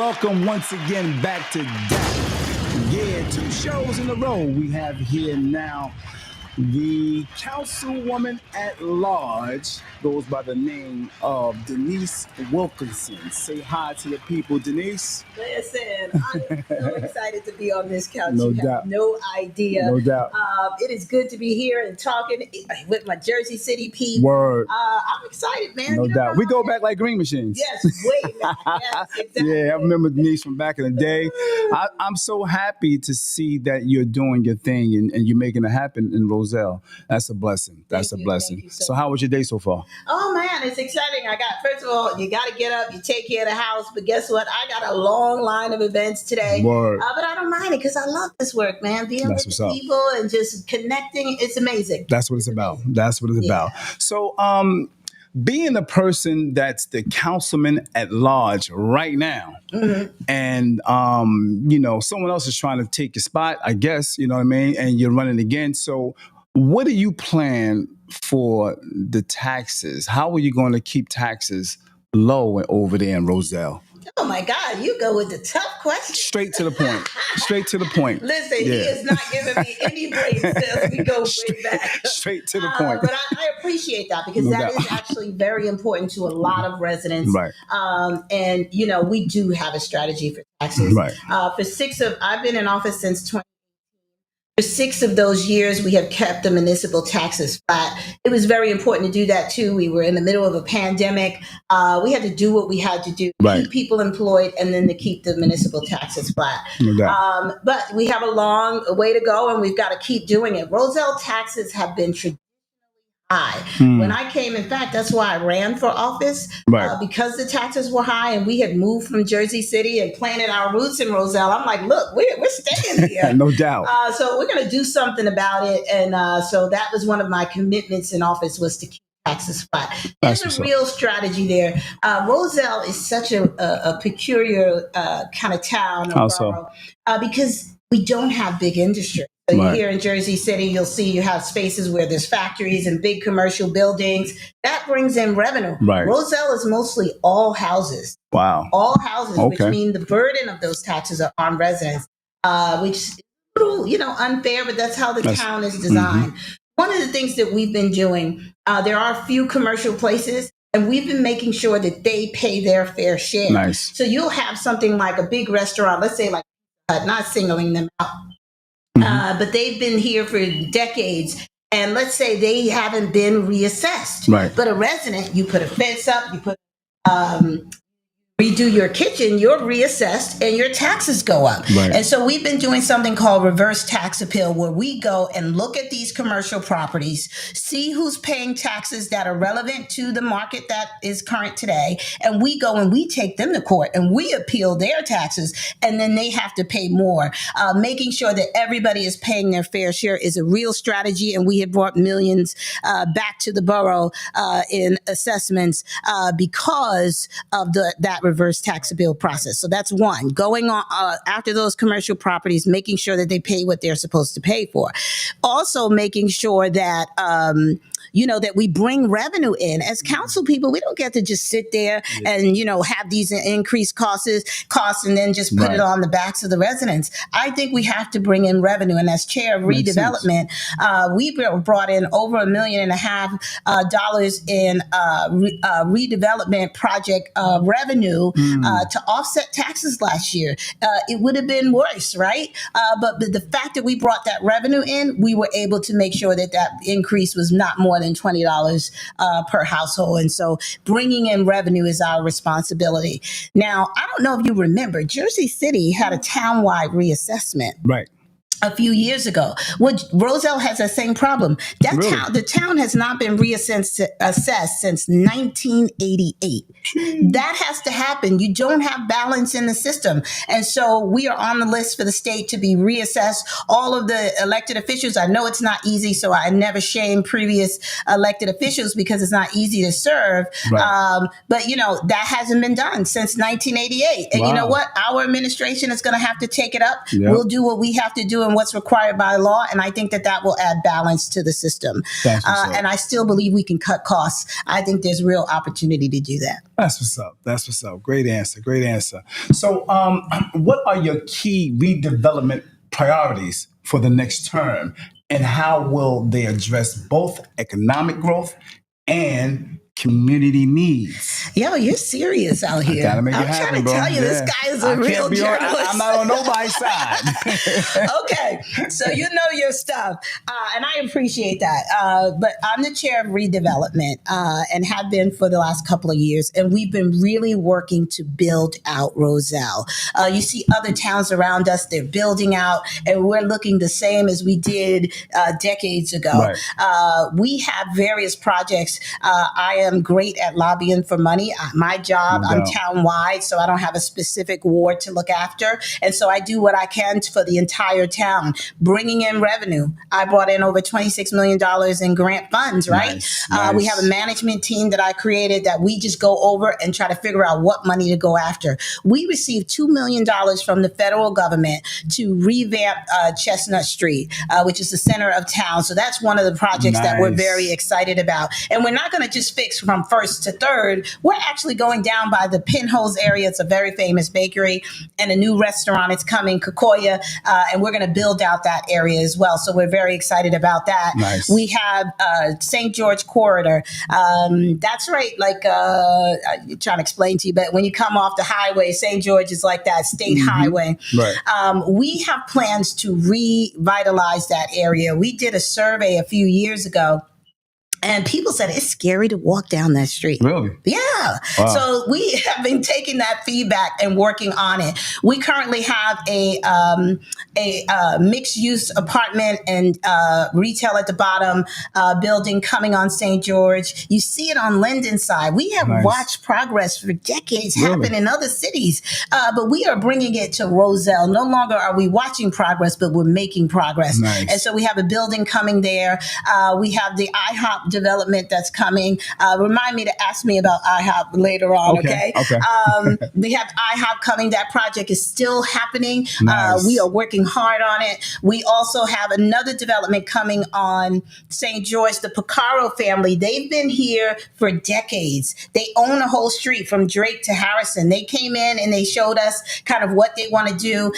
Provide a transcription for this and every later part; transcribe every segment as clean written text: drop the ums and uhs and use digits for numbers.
welcome once again back to D.A.P. Yeah, 2 shows in a row. We have here now the Councilwoman-At-Large, goes by the name of Denise Wilkerson. Say hi to the people, Denise. Listen, I'm so excited to be on this couch. No you doubt. have no idea. No doubt. It is good to be here and talking with my Jersey City peeps. Word. I'm excited, man. No doubt. We go back like green machines. Yes, way back. Yes, exactly. Yeah, I remember Denise from back in the day. I'm so happy to see that you're doing your thing and you're making it happen in Roselle. That's a blessing. That's a blessing. Thank you so how was your day so far? Oh man, it's exciting. First of all, you got to get up, you take care of the house. But guess what? I got a long line of events today. Word. But I don't mind it because I love this work, man. Being That's with the people and just connecting, it's amazing. That's what it's about. That's what it's about. So, being the person that's the councilman at large right now, and someone else is trying to take your spot, I guess, you know what I mean, and you're running again. So what do you plan for the taxes? How are you going to keep taxes low over there in Roselle? Oh my God, you go with the tough question. Straight to the point. Straight to the point. Listen, he is not giving me any brain cells. We go way back. Straight to the point. But I appreciate that because that is actually very important to a lot of residents. Right. And, we do have a strategy for taxes. Right. I've been in office since 20. For 6 of those years, we have kept the municipal taxes flat. It was very important to do that, too. We were in the middle of a pandemic. We had to do what we had to do, keep people employed, and then to keep the municipal taxes flat. No doubt. But we have a long way to go, and we've got to keep doing it. Roselle taxes have been traditionally high. When I came, in fact, that's why I ran for office, because the taxes were high and we had moved from Jersey City and planted our roots in Roselle. I'm like, look, we're staying here. No doubt. So we're going to do something about it. And so that was one of my commitments in office, was to keep taxes flat. There's a real strategy there. Roselle is such a peculiar kind of town or borough, because we don't have big industry. So here in Jersey City, you'll see you have spaces where there's factories and big commercial buildings. That brings in revenue. Roselle is mostly all houses. Wow. All houses, which mean the burden of those taxes are on residents, which is a little, unfair, but that's how the town is designed. One of the things that we've been doing, there are a few commercial places, and we've been making sure that they pay their fair share. Nice. So you'll have something like a big restaurant, let's say like, not singling them out, but they've been here for decades. And let's say they haven't been reassessed. But a resident, you put a fence up, you put redo your kitchen, you're reassessed and your taxes go up. And so we've been doing something called reverse tax appeal, where we go and look at these commercial properties, see who's paying taxes that are relevant to the market that is current today. And we go and we take them to court and we appeal their taxes, and then they have to pay more. Making sure that everybody is paying their fair share is a real strategy. And we have brought millions back to the borough in assessments because of that reverse tax appeal process. So that's one, going on after those commercial properties, making sure that they pay what they're supposed to pay for. Also making sure that, that we bring revenue in. As council people, we don't get to just sit there and, have these increased costs and then just put it on the backs of the residents. I think we have to bring in revenue. And as chair of redevelopment, we brought in over $1.5 million in redevelopment project revenue to offset taxes last year. It would have been worse, right? But the fact that we brought that revenue in, we were able to make sure that increase was not more than $20 per household. And so bringing in revenue is our responsibility. Now, I don't know if you remember, Jersey City had a townwide reassessment. A few years ago. Roselle has that same problem. The town has not been assessed since 1988. That has to happen. You don't have balance in the system. And so we are on the list for the state to be reassessed. All of the elected officials, I know it's not easy, so I never shame previous elected officials because it's not easy to serve. But, that hasn't been done since 1988. And you know what? Our administration is going to have to take it up. We'll do what we have to do, and what's required by law. And I think that will add balance to the system. And I still believe we can cut costs. I think there's real opportunity to do that. That's what's up. That's what's up. Great answer. Great answer. So what are your key redevelopment priorities for the next term, and how will they address both economic growth and community needs? Yo, you're serious out here. I'm trying to tell you, this guy is a real journalist. I'm not on nobody's side. Okay, so you know your stuff, and I appreciate that. But I'm the chair of redevelopment and have been for the last couple of years, and we've been really working to build out Roselle. You see other towns around us, they're building out, and we're looking the same as we did decades ago. Right. We have various projects. I am great at lobbying for money. My job, I'm town-wide, so I don't have a specific ward to look after. And so I do what I can for the entire town, bringing in revenue. I brought in over $26 million in grant funds, right? Nice. We have a management team that I created that we just go over and try to figure out what money to go after. We received $2 million from the federal government to revamp Chestnut Street, which is the center of town. So that's one of the projects that we're very excited about. And we're not going to just fix from first to third. We're actually going down by the Pinholes area. It's a very famous bakery, and a new restaurant is coming, Kakoya, and we're going to build out that area as well. So we're very excited about that. Nice. We have St. George Corridor. That's right. Like I'm trying to explain to you, but when you come off the highway, St. George is like that state highway. Right. We have plans to revitalize that area. We did a survey a few years ago, and people said it's scary to walk down that street. Really? Yeah. Wow. So we have been taking that feedback and working on it. We currently have a mixed-use apartment and retail at the bottom building coming on St. George. You see it on Linden side. We have watched progress for decades happen in other cities, but we are bringing it to Roselle. No longer are we watching progress, but we're making progress. Nice. And so we have a building coming there. We have the IHOP development that's coming. Remind me to ask me about IHOP later on, okay? We have IHOP coming. That project is still happening. Nice. We are working hard on it. We also have another development coming on St. George, the Picaro family. They've been here for decades. They own a whole street from Drake to Harrison. They came in and they showed us kind of what they want to do,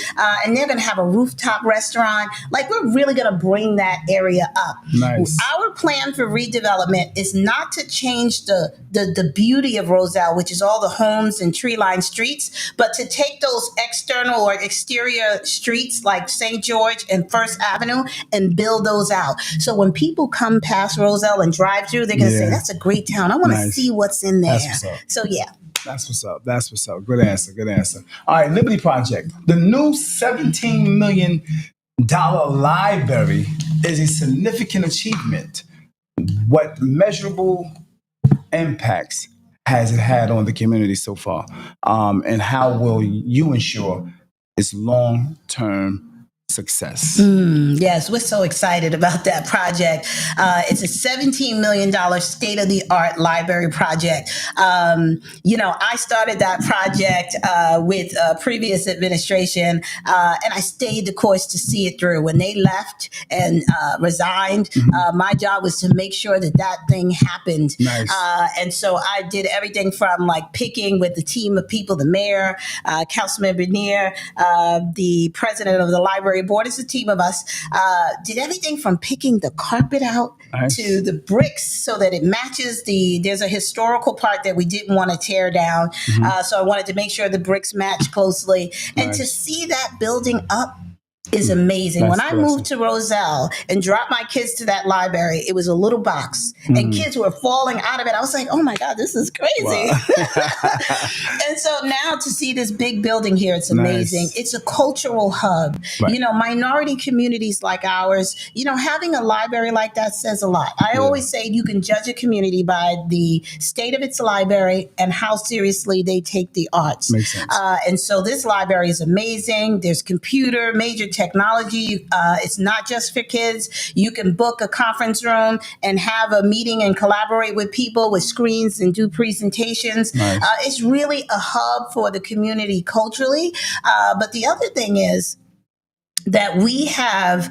and they're going to have a rooftop restaurant. Like, we're really going to bring that area up. Nice. Our plan for redevelopment is not to change the beauty of Roselle, which is all the homes and tree-lined streets, but to take those external or exterior streets like St. George and First Avenue and build those out. So when people come past Roselle and drive through, they're going to say, that's a great town. I want to see what's in there. So yeah. That's what's up. That's what's up. Good answer. Good answer. All right, Liberty Project. The new $17 million library is a significant achievement. What measurable impacts has it had on the community so far? And how will you ensure its long-term success? Yes, we're so excited about that project. It's a $17 million state-of-the-art library project. I started that project with a previous administration, and I stayed the course to see it through. When they left and resigned, my job was to make sure that thing happened. Nice. And so I did everything from like picking with the team of people, the mayor, Councilman Bernier, the president of the library board. It's a team of us. Did everything from picking the carpet out to the bricks so that it matches there's a historical part that we didn't want to tear down. So I wanted to make sure the bricks match closely. And to see that building up is amazing. When I moved to Roselle and dropped my kids to that library, it was a little box and kids were falling out of it. I was like, oh my God, this is crazy. Wow. And so now to see this big building here, it's amazing. Nice. It's a cultural hub. Right. Minority communities like ours, having a library like that says a lot. I always say you can judge a community by the state of its library and how seriously they take the arts. Makes sense. And so this library is amazing. There's major technology. It's not just for kids. You can book a conference room and have a meeting and collaborate with people with screens and do presentations. Nice. It's really a hub for the community culturally. But the other thing is, that we have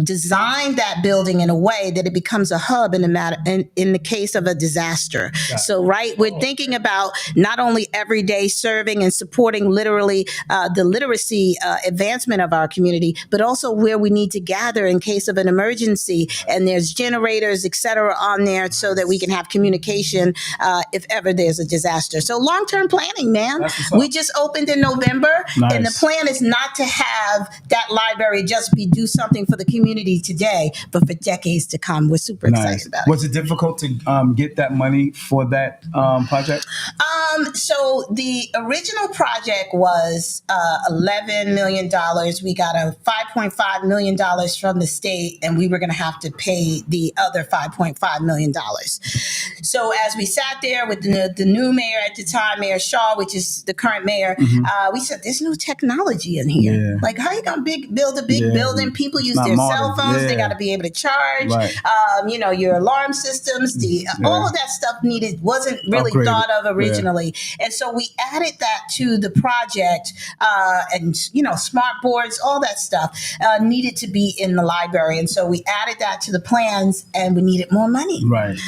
designed that building in a way that it becomes a hub in the case of a disaster. So, right, we're thinking about not only everyday serving and supporting literally the literacy advancement of our community, but also where we need to gather in case of an emergency. And there's generators, et cetera, on there so that we can have communication if ever there's a disaster. So long-term planning, man. We just opened in November, and the plan is not to have that library just do something for the community today, but for decades to come. We're super excited about it. Was it difficult to get that money for that project? So the original project was $11 million. We got a $5.5 million from the state, and we were going to have to pay the other $5.5 million. So as we sat there with the new mayor at the time, Mayor Shaw, which is the current mayor, we said, there's no technology in here. Yeah. Like, how you going to build a big building? People use their cell phones. Yeah. They got to be able to charge. Right. Your alarm systems, all of that stuff wasn't really thought of originally. Yeah. And so we added that to the project, and smart boards, all that stuff needed to be in the library. And so we added that to the plans, and we needed more money. Right.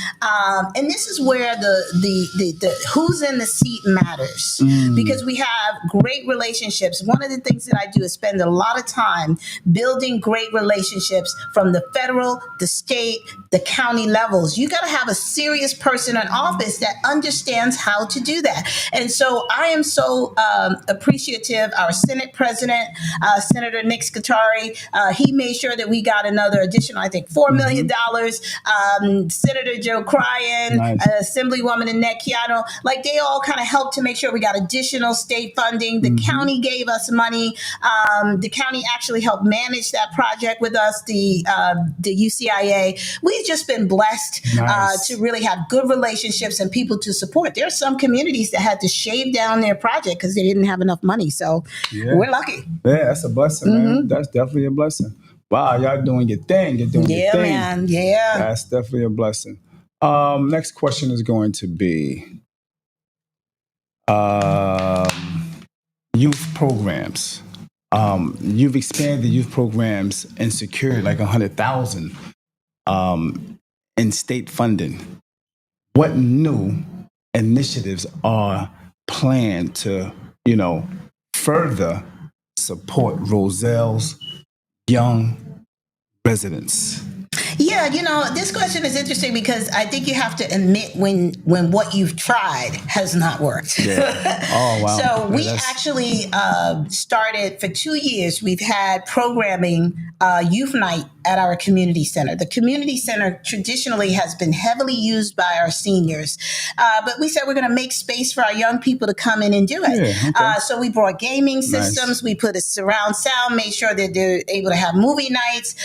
And this is where the who's in the seat matters, because we have great relationships. One of the things that I do is spend a lot of time building great relationships from the federal, the state, the county levels. You got to have a serious person in office that understands how to do that. And so I am so appreciative. Our Senate President, Senator Nick Scutari, he made sure that we got another additional, I think, $4 million. Senator Joe Cryan, Assemblywoman Annette Chiano, like they all kind of helped to make sure we got additional state funding. The county gave us money. The county actually helped manage that project with us, the UCIA. We've just been blessed to really have good relationships and people to support. There are some communities that had to shave down their project because they didn't have enough money. So we're lucky. Yeah, that's a blessing, man. That's definitely a blessing. Wow, y'all doing your thing. You're doing your thing. Man. Yeah. That's definitely a blessing. Next question is going to be youth programs. You've expanded youth programs and secured like 100,000 in state funding. What new initiatives are planned to, further support Roselle's young residents? Yeah, this question is interesting because I think you have to admit when what you've tried has not worked. Yeah. Oh, wow. So we actually started for 2 years. We've had programming youth night at our community center. The community center traditionally has been heavily used by our seniors, but we said we're going to make space for our young people to come in and do it. Yeah, okay. So we brought gaming systems. We put a surround sound, made sure that they're able to have movie nights.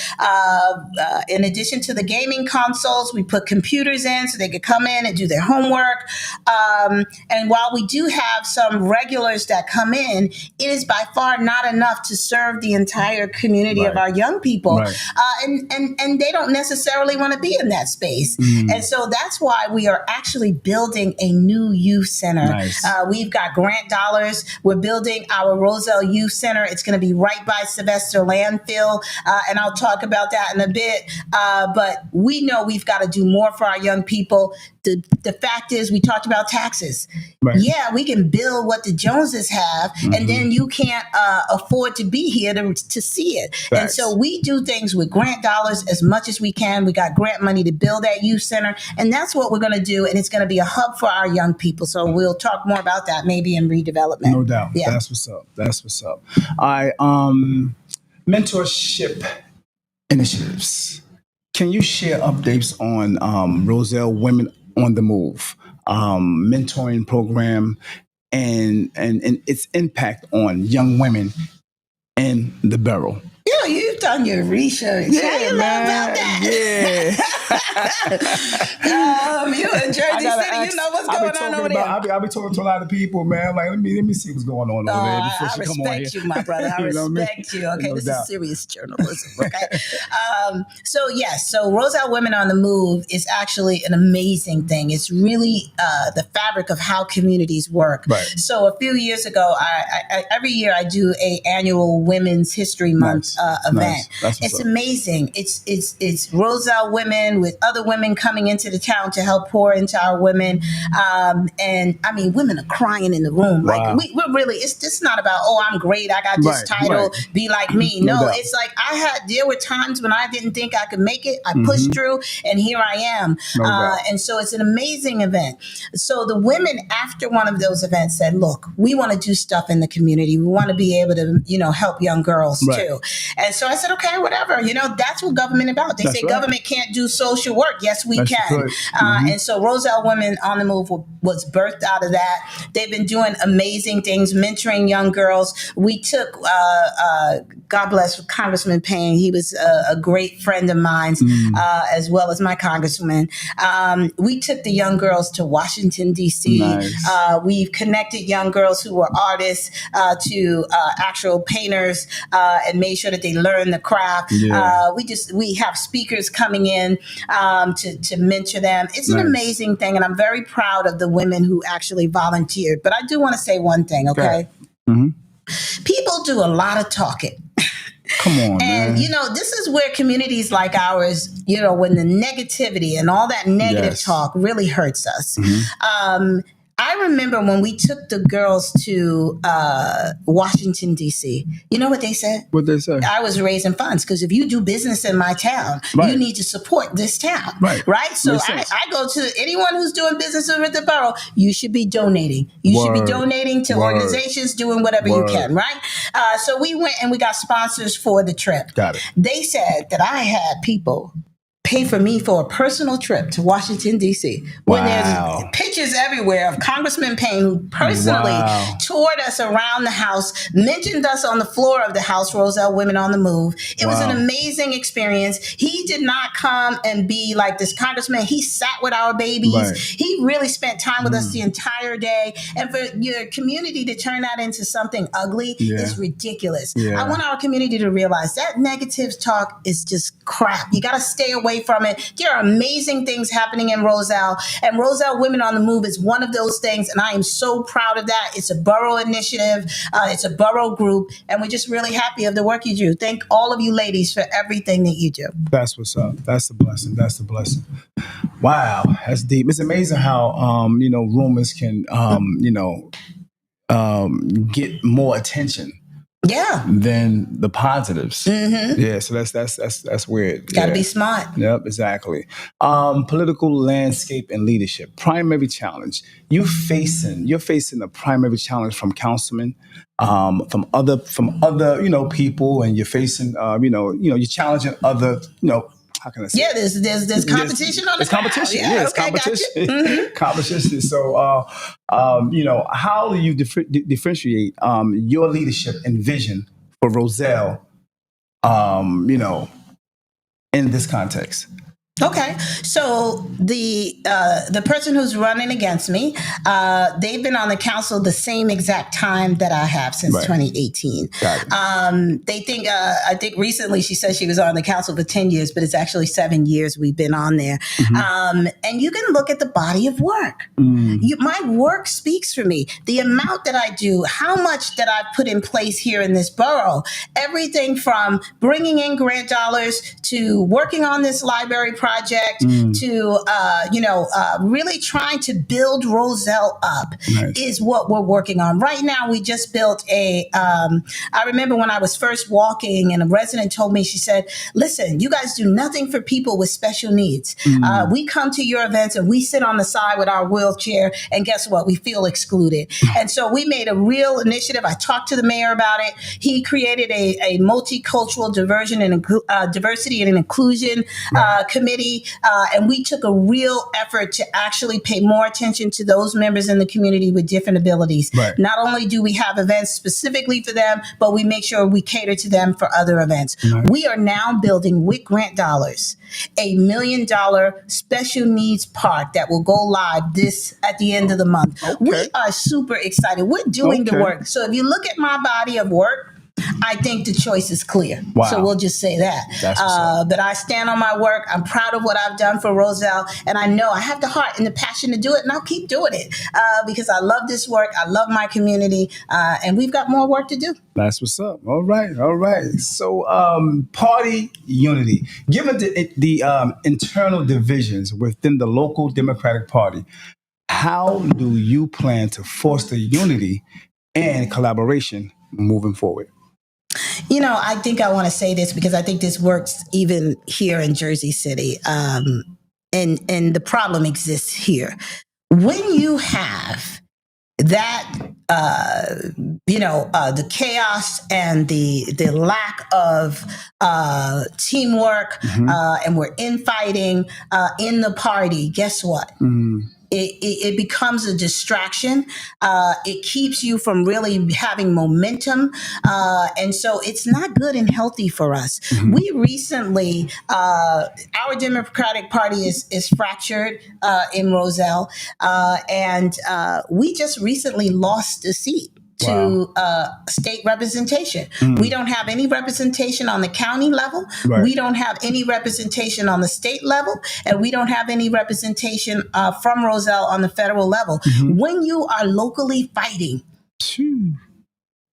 In addition to the gaming consoles, we put computers in so they could come in and do their homework. And while we do have some regulars that come in, it is by far not enough to serve the entire community of our young people. Right. And they don't necessarily want to be in that space. And so that's why we are actually building a new youth center. Nice. We've got grant dollars. We're building our Roselle Youth Center. It's going to be right by Sylvester Landfill. And I'll talk about that in a bit. But we know we've got to do more for our young people. The fact is, we talked about taxes. Right. Yeah, we can build what the Joneses have, and then you can't afford to be here to see it. Facts. And so we do things with grant dollars as much as we can. We got grant money to build that youth center, and that's what we're going to do. And it's going to be a hub for our young people. So we'll talk more about that maybe in redevelopment. No doubt. Yeah. That's what's up. That's what's up. Mentorship initiatives. Can you share updates on Roselle Women on the Move mentoring program and its impact on young women in the borough? Yeah, you've done your research. Yeah, man. About that? Yeah. You in Jersey City, you know what's going on over there. I'll be talking to a lot of people, man. I'm like, let me see what's going on over there before she come on here. I respect you, my brother. I respect you. Okay, no this doubt. Is serious journalism. Okay, so Roselle Women on the Move is actually an amazing thing. It's really the fabric of how communities work. Right. So a few years ago, I every year I do a annual Women's History Month event. Nice. It's amazing. It's Roselle women with other women coming into the town to help pour into our women. And I mean, women are crying in the room. Wow. Like we're really, it's just not about, oh, I'm great, I got this title, be like me. No, it's like there were times when I didn't think I could make it. I pushed through and here I am. And so it's an amazing event. So the women after one of those events said, look, we want to do stuff in the community. We want to be able to, help young girls too. And so I said, okay, whatever, that's what government about. They say government can't do social work. Yes, we can. And so Roselle Women on the Move was birthed out of that. They've been doing amazing things, mentoring young girls. We took, God bless Congressman Payne. He was a great friend of mine, as well as my congressman. We took the young girls to Washington, D.C. Nice. We've connected young girls who were artists to actual painters and made sure that they learn the craft. Yeah. We have speakers coming in to mentor them. It's an amazing thing, and I'm very proud of the women who actually volunteered. But I do want to say one thing, okay? People do a lot of talking. Come on, and, man. This is where communities like ours, when the negativity and all that negative talk really hurts us. I remember when we took the girls to Washington, D.C., you know what they said? What they say? I was raising funds because if you do business in my town, you need to support this town. Right? So I go to anyone who's doing business with the borough, you should be donating. You should be donating to organizations, doing whatever you can, right? So we went and we got sponsors for the trip. Got it. They said that I had people pay for me for a personal trip to Washington, D.C. When there's pictures everywhere of Congressman Payne, who personally toured us around the house, mentioned us on the floor of the house, Roselle Women on the Move. It was an amazing experience. He did not come and be like this congressman. He sat with our babies. He really spent time with us the entire day. And for your community to turn that into something ugly is ridiculous. I want our community to realize that negative talk is just crap. You got to stay away from it. There are amazing things happening in Roselle, and Roselle Women on the Move is one of those things, and I am so proud of that. It's a borough initiative. It's a borough group, and we're just really happy of the work you do. Thank all of you ladies for everything that you do. That's what's up. That's the blessing. That's the blessing. Wow, that's deep. It's amazing how rumors can get more attention than the positives. So that's weird. Gotta be smart. Yep, exactly. Political landscape and leadership. Primary challenge. You're facing a primary challenge from councilmen, from other people, and you're facing you're challenging other how can I say? Yeah, there's competition on the ground. Competition. It's competition. Competition. So, how do you differentiate your leadership and vision for Roselle, in this context? Okay, so the person who's running against me, they've been on the council the same exact time that I have since 2018. They think, I think recently she said she was on the council for 10 years, but it's actually 7 years we've been on there. And you can look at the body of work. My work speaks for me. The amount that I do, how much that I've put in place here in this borough, everything from bringing in grant dollars to working on this library project to, really trying to build Roselle up is what we're working on. Right now, we just built I remember when I was first walking and a resident told me, she said, listen, you guys do nothing for people with special needs. We come to your events and we sit on the side with our wheelchair and guess what? We feel excluded. And so we made a real initiative. I talked to the mayor about it. He created a multicultural diversity and inclusion committee committee, and we took a real effort to actually pay more attention to those members in the community with different abilities. Right. Not only do we have events specifically for them, but we make sure we cater to them for other events. Right. We are now building with grant dollars a $1 million special needs park that will go live at the end of the month. Okay. We are super excited. We're doing the work. So if you look at my body of work, I think the choice is clear. Wow. So we'll just say that. But I stand on my work. I'm proud of what I've done for Roselle. And I know I have the heart and the passion to do it. And I'll keep doing it because I love this work. I love my community. And we've got more work to do. That's what's up. All right. All right. So party unity. Given the internal divisions within the local Democratic Party, how do you plan to foster unity and collaboration moving forward? I think I want to say this because I think this works even here in Jersey City. And the problem exists here. When you have that, the chaos and the lack of teamwork, and we're infighting in the party, guess what? It becomes a distraction. It keeps you from really having momentum. And so it's not good and healthy for us. We recently, our Democratic Party is fractured in Roselle. And we just recently lost a seat to state representation. We don't have any representation on the county level. Right. We don't have any representation on the state level. And we don't have any representation from Roselle on the federal level. When you are locally fighting,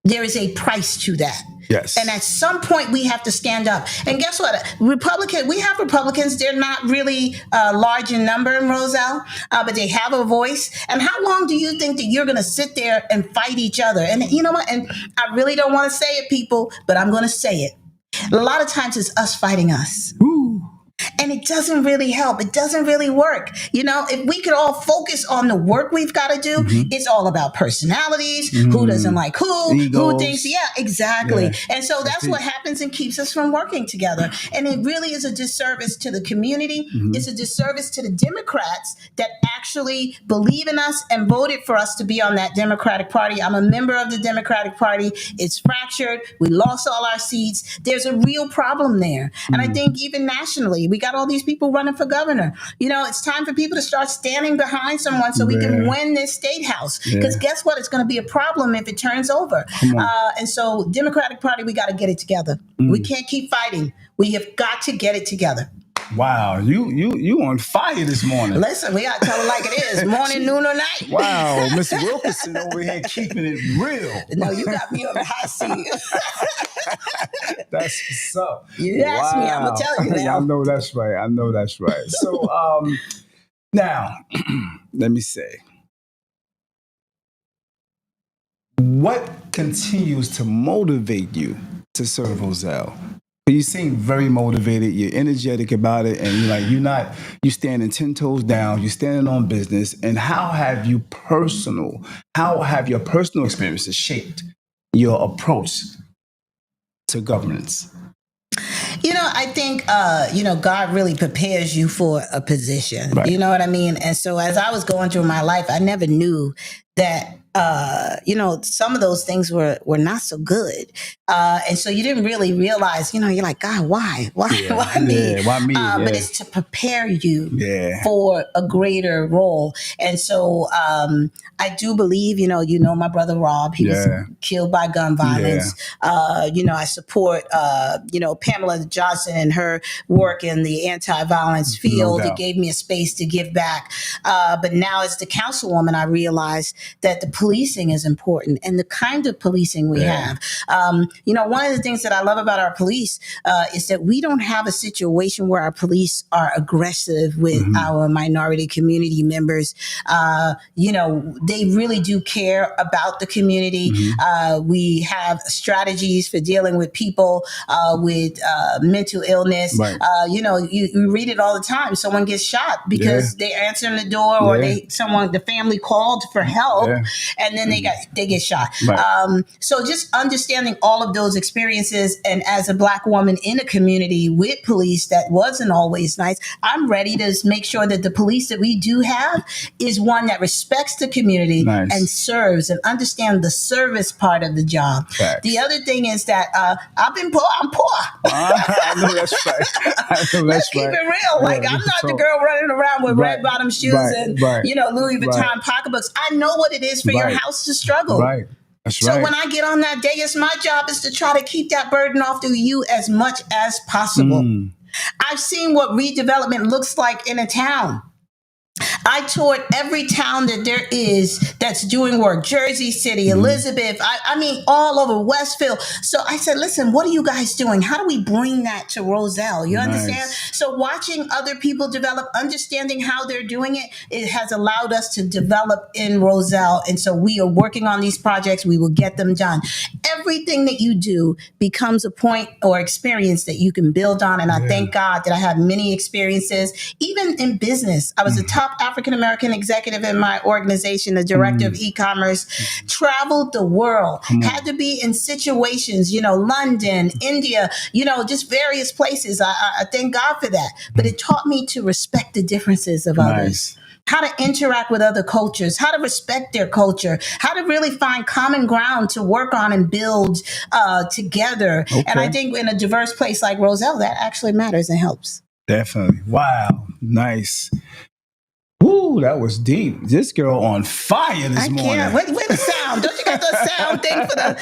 there is a price to that. Yes. And at some point we have to stand up. And guess what? We have Republicans. They're not really large in number in Roselle, but they have a voice. And how long do you think that you're going to sit there and fight each other? And you know what? And I really don't want to say it, people, but I'm going to say it. A lot of times it's us fighting us. Ooh. And it doesn't really help. It doesn't really work. If we could all focus on the work we've got to do, it's all about personalities, who doesn't like who, Egos. who thinks, exactly. Yeah. And so that's what happens and keeps us from working together. And it really is a disservice to the community. It's a disservice to the Democrats that actually believe in us and voted for us to be on that Democratic Party. I'm a member of the Democratic Party. It's fractured. We lost all our seats. There's a real problem there. And I think even nationally, we got all these people running for governor. It's time for people to start standing behind someone so we can win this state house. Because guess what? It's going to be a problem if it turns over. And so Democratic Party, we got to get it together. We can't keep fighting. We have got to get it together. Wow, you on fire this morning. Listen, we got to tell it like it is. Morning, noon, or night. Wow, Mr. Wilkerson over here keeping it real. No, you got me on the hot seat. That's what's up. You asked me, I'm going to tell you now. I know that's right. So now, let me say, what continues to motivate you to serve Roselle? You seem very motivated. You're energetic about it, and you standing 10 toes down. You're standing on business. And how have your personal experiences shaped your approach to governance? I think, God really prepares you for a position. Right. You know what I mean? And so as I was going through my life, I never knew that, some of those things were not so good. And so you didn't really realize, you're like, God, why? Why me? Yeah, why me? But it's to prepare you for a greater role. And so I do believe, my brother Rob, he was killed by gun violence. I support, Pamela Johnson and her work in the anti-violence field. It gave me a space to give back. But now as the councilwoman, I realized that the policing is important and the kind of policing we have. One of the things that I love about our police is that we don't have a situation where our police are aggressive with our minority community members. They really do care about the community. We have strategies for dealing with people with mental illness. Right. You read it all the time. Someone gets shot because they're answering the door or the family called for help. and then they get shot. Right. So just understanding all of those experiences, and as a Black woman in a community with police that wasn't always nice, I'm ready to make sure that the police that we do have is one that respects the community and serves and understands the service part of the job. Facts. The other thing is that I'm poor. I know that's right. Let's keep it real. Like, I'm not the girl running around with red bottom shoes and Louis Vuitton pocketbooks. I know what it is for your house to struggle. Right. So when I get on that day, it's my job is to try to keep that burden off of you as much as possible. I've seen what redevelopment looks like in a town. I toured every town that there is that's doing work. Jersey City, Elizabeth, I mean, all over Westfield. So I said, listen, what are you guys doing? How do we bring that to Roselle? You understand? So watching other people develop, understanding how they're doing it, it has allowed us to develop in Roselle. And so we are working on these projects. We will get them done. Everything that you do becomes a point or experience that you can build on. And I thank God that I have many experiences, even in business. I was a top African-American executive in my organization, the director of e-commerce, traveled the world, had to be in situations, London, India, just various places. I thank God for that. But it taught me to respect the differences of others. How to interact with other cultures, how to respect their culture, how to really find common ground to work on and build together. And I think in a diverse place like Roselle, that actually matters and helps. Definitely. Wow. Nice. Woo, that was deep. This girl on fire this morning. Can't. Wait the sound. Don't you got the sound thing for the...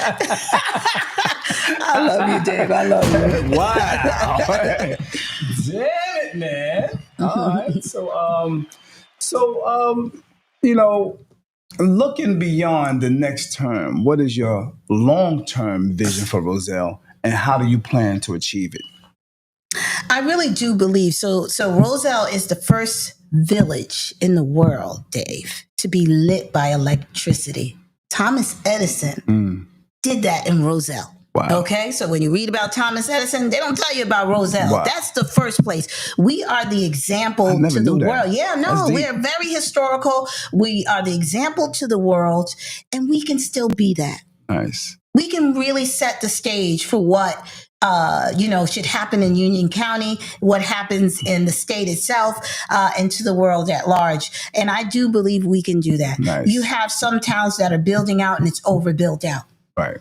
I love you, Dave. I love you. Wow. Damn it, man. All right. So, looking beyond the next term, what is your long-term vision for Roselle, and how do you plan to achieve it? I really do believe so. Roselle is the first village in the world, Dave, to be lit by electricity. Thomas Edison did that in Roselle. Wow. Okay, so when you read about Thomas Edison, they don't tell you about Roselle. Wow. That's the first place. We are the example to the world. Yeah, no, we are very historical. We are the example to the world, and we can still be that. Nice. We can really set the stage for what should happen in Union County, what happens in the state itself, and to the world at large. And I do believe we can do that. Nice. You have some towns that are building out and it's overbuilt out. Right.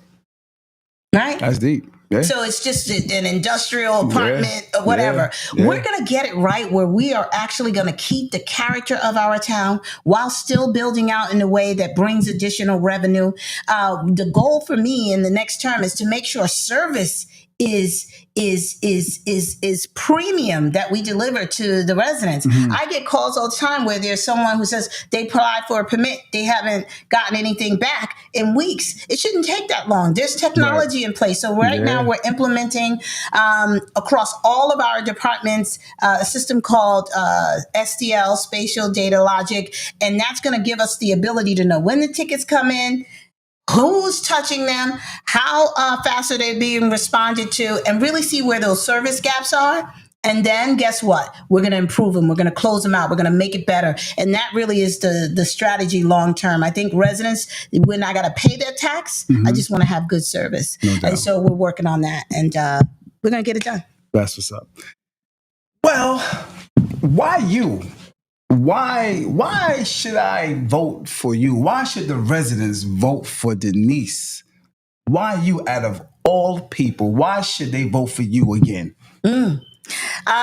Right? That's deep. Yeah. So it's just an industrial apartment or whatever. Yeah. We're going to get it right where we are actually going to keep the character of our town while still building out in a way that brings additional revenue. The goal for me in the next term is to make sure service is premium that we deliver to the residents. I get calls all the time where there's someone who says they applied for a permit, they haven't gotten anything back in weeks. It shouldn't take that long. There's technology in place. So right now we're implementing across all of our departments a system called SDL, Spatial Data Logic, and that's going to give us the ability to know when the tickets come in, who's touching them, how fast are they being responded to, and really see where those service gaps are. And then guess what? We're going to improve them. We're going to close them out. We're going to make it better. And that really is the strategy long term. I think residents, when I got to pay their tax, I just want to have good service. No doubt. And so we're working on that, and we're going to get it done. That's what's up. Well, why you? Why should I vote for you? Why should the residents vote for Denise? Why you out of all people? Why should they vote for you again? It's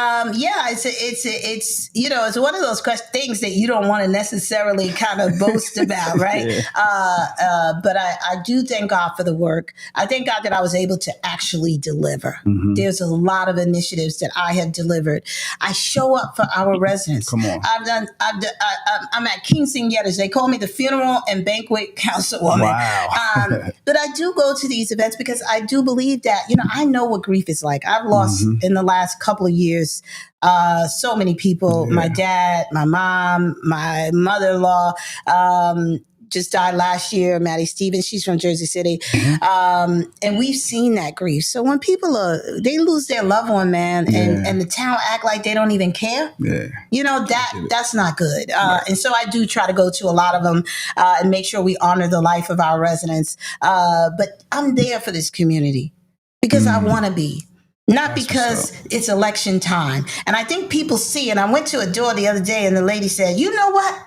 one of those things that you don't want to necessarily kind of boast about, right? But I do thank God for the work. I thank God that I was able to actually deliver. There's a lot of initiatives that I have delivered. I show up for our residents. Come on. I'm at King Yetters. They call me the funeral and banquet councilwoman. Wow. But I do go to these events because I do believe that, I know what grief is like. I've lost in the last couple of years so many people, my dad, my mom, my mother-in-law, just died last year, Maddie Stevens. She's from Jersey City. And we've seen that grief. So when people they lose their loved one, man, and the town act like they don't even care. Yeah. You know, that's not good. And so I do try to go to a lot of them and make sure we honor the life of our residents. But I'm there for this community because I want to be. Not because it's election time. And I think people see, and I went to a door the other day and the lady said, you know what?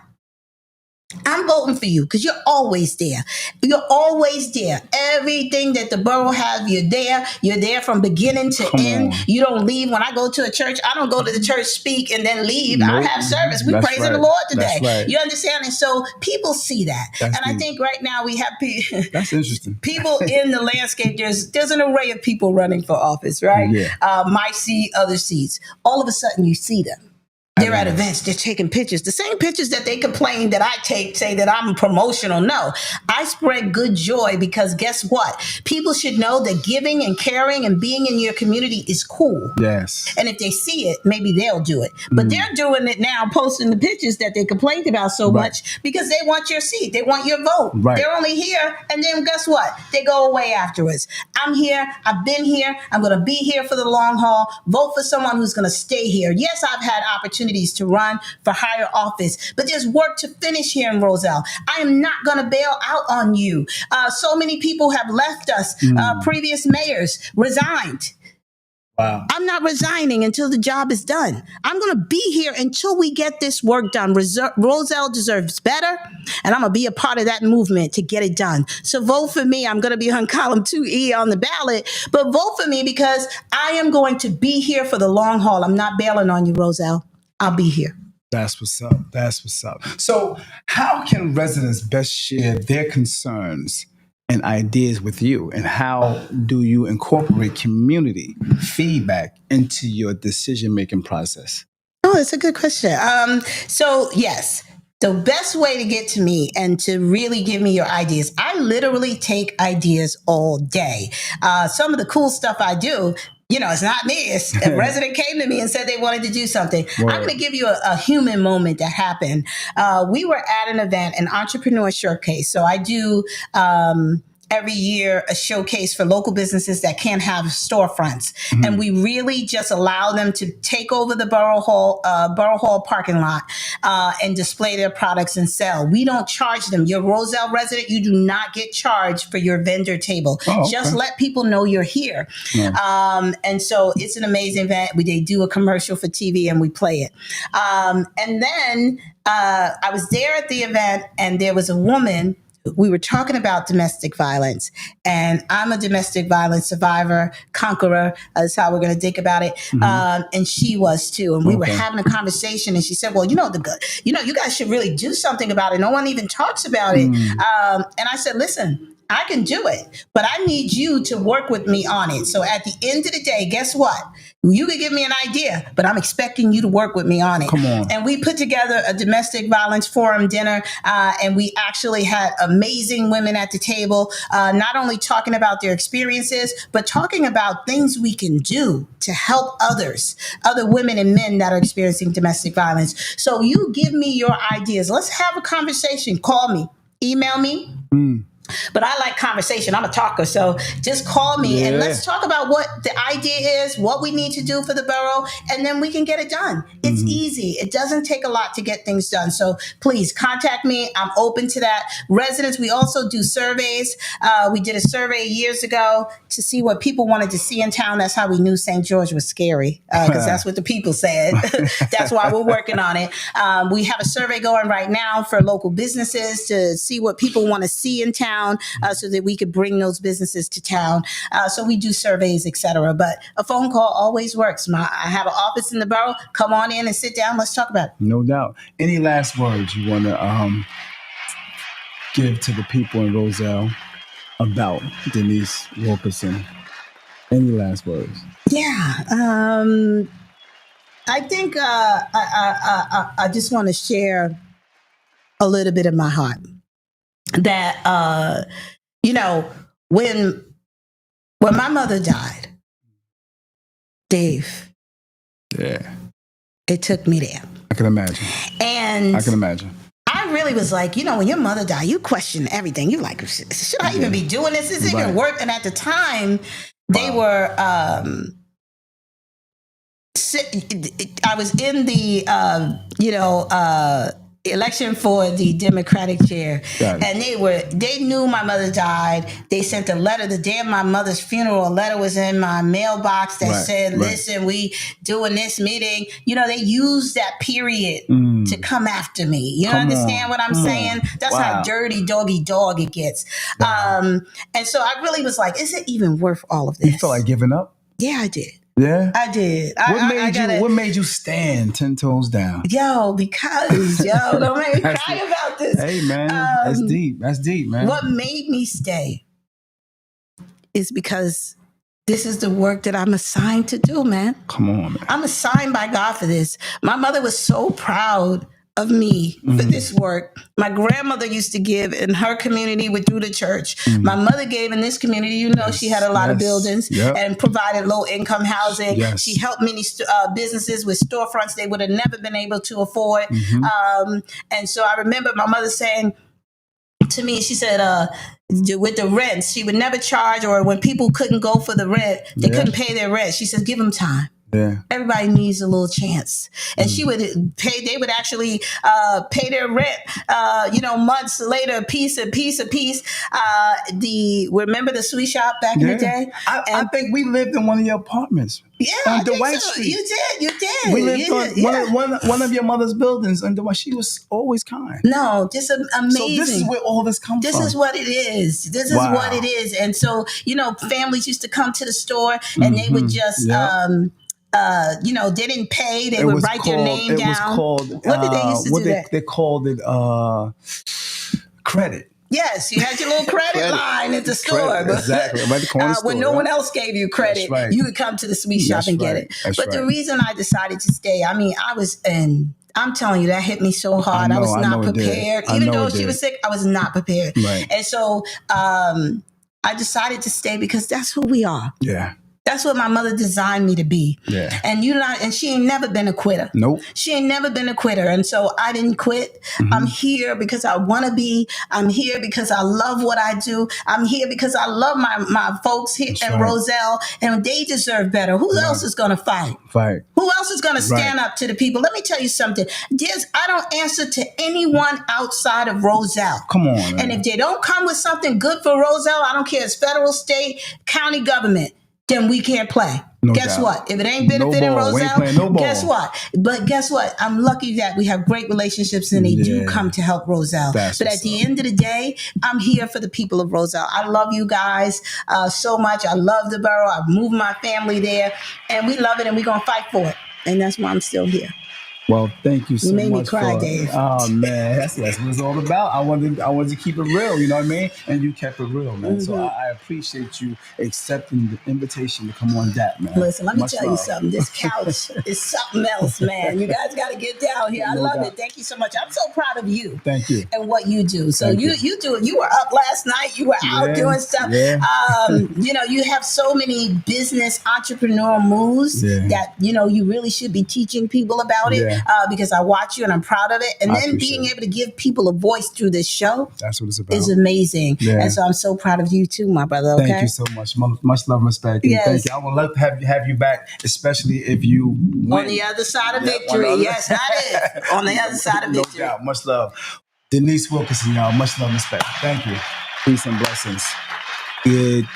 I'm voting for you because you're always there. You're always there. Everything that the borough has, you're there. You're there from beginning to end. You don't leave. When I go to a church, I don't go to the church, speak, and then leave. Nope. I have service. We praising the Lord today. Right. You understand? And so people see that. I think right now we have people. That's interesting. People in the landscape. There's an array of people running for office, right? Yeah. My seat, other seats. All of a sudden you see them. They're at events, they're taking pictures. The same pictures that they complain that I take, say that I'm promotional. No, I spread good joy because guess what? People should know that giving and caring and being in your community is cool. Yes. And if they see it, maybe they'll do it. But they're doing it now, posting the pictures that they complained about so much because they want your seat. They want your vote. Right. They're only here. And then guess what? They go away afterwards. I'm here. I've been here. I'm going to be here for the long haul. Vote for someone who's going to stay here. Yes, I've had opportunities to run for higher office, but there's work to finish here in Roselle. I am not going to bail out on you. So many people have left us. Previous mayors resigned. Wow. I'm not resigning until the job is done. I'm going to be here until we get this work done. Roselle deserves better, and I'm going to be a part of that movement to get it done. So vote for me. I'm going to be on column 2E on the ballot, but vote for me because I am going to be here for the long haul. I'm not bailing on you, Roselle. I'll be here. That's what's up. That's what's up. So how can residents best share their concerns and ideas with you? And how do you incorporate community feedback into your decision-making process? Oh, that's a good question. So yes, the best way to get to me and to really give me your ideas, I literally take ideas all day. Some of the cool stuff I do, you know, it's not me. It's a resident came to me and said they wanted to do something. Word. I'm going to give you a human moment that happened. We were at an event, an entrepreneur showcase. So I do every year a showcase for local businesses that can't have storefronts. And we really just allow them to take over the Borough Hall parking lot and display their products and sell. We don't charge them. You're a Roselle resident, you do not get charged for your vendor table. Oh, okay. Just let people know you're here. Yeah. And so it's an amazing event. They do a commercial for TV and we play it. And then I was there at the event and there was a woman. We were talking about domestic violence, and I'm a domestic violence survivor, conqueror. That's how we're going to think about it. And she was too. And we were having a conversation, and she said, "Well, you guys should really do something about it. No one even talks about it." And I said, "Listen, I can do it, but I need you to work with me on it. So at the end of the day, guess what? You can give me an idea, but I'm expecting you to work with me on it." Come on. And we put together a domestic violence forum dinner, and we actually had amazing women at the table, not only talking about their experiences, but talking about things we can do to help other women and men that are experiencing domestic violence. So you give me your ideas. Let's have a conversation. Call me, email me. But I like conversation. I'm a talker. So just call me and let's talk about what the idea is, what we need to do for the borough, and then we can get it done. It's easy. It doesn't take a lot to get things done. So please contact me. I'm open to that. Residents, we also do surveys. We did a survey years ago to see what people wanted to see in town. That's how we knew St. George was scary, because that's what the people said. That's why we're working on it. We have a survey going right now for local businesses to see what people want to see in town. So that we could bring those businesses to town. So we do surveys, etc. But a phone call always works. I have an office in the borough. Come on in and sit down. Let's talk about it. No doubt. Any last words you want to give to the people in Roselle about Denise Wilkerson? Any last words? Yeah. I think I just want to share a little bit of my heart. That when my mother died, Dave, it took me there. I can imagine. And I can imagine. I really was like, when your mother died, you question everything. You like, should I even be doing this? Is it even work? And at the time, they were. I was in the election for the Democratic chair, and they knew my mother died. They sent a letter the day of my mother's funeral. A letter was in my mailbox that said, "Listen, we doing this meeting." They used that period to come after me. You understand what I'm saying? That's how dirty doggy dog it gets. And so I really was like, "Is it even worth all of this?" You felt like giving up? Yeah, I did. Yeah, I did. What made you stand 10 toes down? Don't make me cry about this. Hey, man, that's deep. That's deep, man. What made me stay is because this is the work that I'm assigned to do, man. Come on, man. I'm assigned by God for this. My mother was so proud of me for this work. My grandmother used to give in her community through the church. My mother gave in this community. She had a lot of buildings and provided low income housing. She helped many businesses with storefronts they would have never been able to afford. And so I remember my mother saying to me, she said, with the rents, she would never charge, or when people couldn't go for the rent, they couldn't pay their rent. She said, give them time. Yeah. Everybody needs a little chance. And she would they would actually pay their rent, months later, piece. Remember the sweet shop back in the day? I think we lived in one of your apartments. Yeah, on Dwight Street. You did. We lived on one of your mother's buildings, and she was always kind. No, just amazing. So this is where all this comes from. This is what it is. This is what it is. And so, families used to come to the store, and they would just they didn't pay. They would write their name down. It was called, what did they used to do? They called it credit. Yes, you had your little credit line at the store. Exactly. Right, the corner store, when no one else gave you credit, you would come to the sweet shop and get it. But the reason I decided to stay, I'm telling you, that hit me so hard. I was not prepared. Even though she was sick, I was not prepared. Right. And so I decided to stay because that's who we are. Yeah. That's what my mother designed me to be. Yeah. And she ain't never been a quitter. Nope. She ain't never been a quitter. And so I didn't quit. I'm here because I want to be. I'm here because I love what I do. I'm here because I love my folks here in Roselle, and they deserve better. Who else is going to fight? Who else is going to stand up to the people? Let me tell you something. I don't answer to anyone outside of Roselle. Come on, man. And if they don't come with something good for Roselle, I don't care. It's federal, state, county government. Then we can't play. Guess what? If it ain't benefiting Roselle, guess what? But guess what? I'm lucky that we have great relationships and they do come to help Roselle. But at the end of the day, I'm here for the people of Roselle. I love you guys so much. I love the borough. I've moved my family there, and we love it, and we're going to fight for it. And that's why I'm still here. Well, thank you so much. You made me cry, Dave. Oh, man. That's what it's all about. I wanted to keep it real, you know what I mean? And you kept it real, man. So I appreciate you accepting the invitation to come on that, man. Listen, let me tell you something. This couch is something else, man. You guys got to get down here. I love it. Thank you so much. I'm so proud of you. Thank you. And what you do. So you do it. You were up last night. You were out doing stuff. Yeah. You have so many business entrepreneurial moves that, you really should be teaching people about it. Because I watch you and I'm proud of it. And then being able to give people a voice through this show, that's what it's about, is amazing. Yeah. And so I'm so proud of you too, my brother. Okay? Thank you so much. Much love and respect. Yes. Thank you. I would love to have you back, especially if you win. On the other side of victory. Yes, that is. On the other side of victory. No doubt. Much love. Denise Wilkerson, y'all. Much love and respect. Thank you. Peace and blessings. Good.